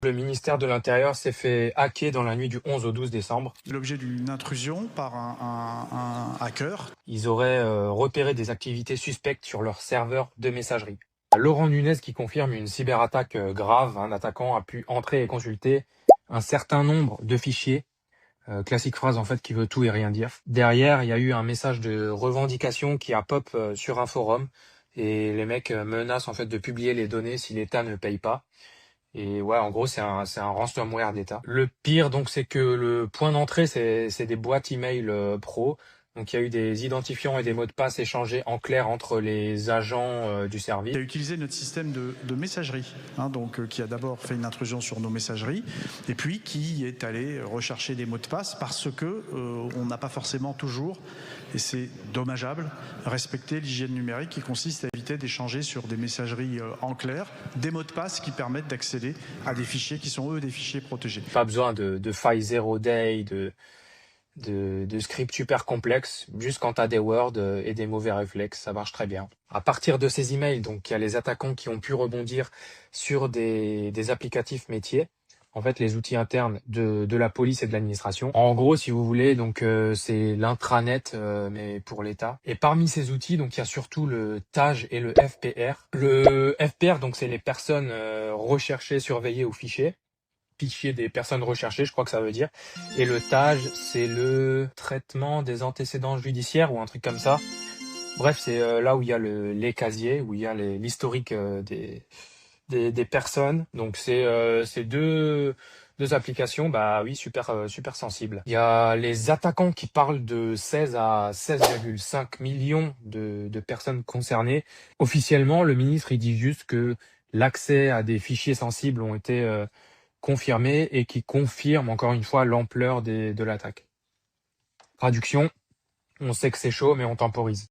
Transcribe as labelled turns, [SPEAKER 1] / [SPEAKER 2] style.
[SPEAKER 1] Le ministère de l'Intérieur s'est fait hacker dans la nuit du 11 au 12 décembre.
[SPEAKER 2] L'objet d'une intrusion par un hacker.
[SPEAKER 1] Ils auraient repéré des activités suspectes sur leur serveur de messagerie. Laurent Nunez qui confirme une cyberattaque grave. Un attaquant a pu entrer et consulter un certain nombre de fichiers. Classique phrase en fait qui veut tout et rien dire. Derrière, il y a eu un message de revendication qui a pop sur un forum et les mecs menacent en fait de publier les données si l'État ne paye pas. Et ouais, en gros, c'est un ransomware d'État. Le pire, donc, c'est que le point d'entrée, c'est des boîtes email pro. Donc, il y a eu des identifiants et des mots de passe échangés en clair entre les agents du service.
[SPEAKER 2] Qui a utilisé notre système de messagerie, qui a d'abord fait une intrusion sur nos messageries, et puis qui est allé rechercher des mots de passe parce que on n'a pas forcément toujours, et c'est dommageable, respecté l'hygiène numérique qui consiste à éviter d'échanger sur des messageries en clair des mots de passe qui permettent d'accéder à des fichiers qui sont eux des fichiers protégés.
[SPEAKER 1] Pas besoin de failles zero day, de scripts super complexes, juste quand t'as des Word et des mauvais réflexes, ça marche très bien. À partir de ces emails, donc il y a les attaquants qui ont pu rebondir sur des applicatifs métiers. En fait, les outils internes de la police et de l'administration. En gros, si vous voulez, donc c'est l'intranet, mais pour l'État. Et parmi ces outils, donc il y a surtout le TAG et le FPR. Le FPR, donc c'est les personnes recherchées, surveillées ou fichées des personnes recherchées, je crois que ça veut dire. Et le TAG, c'est le traitement des antécédents judiciaires ou un truc comme ça. Bref, c'est là où il y a les casiers, où il y a l'historique des personnes. Donc c'est deux applications, bah oui, super sensibles. Il y a les attaquants qui parlent de 16 à 16,5 millions de personnes concernées. Officiellement, le ministre il dit juste que l'accès à des fichiers sensibles ont été confirmé et qui confirme encore une fois l'ampleur de l'attaque. Traduction, on sait que c'est chaud mais on temporise.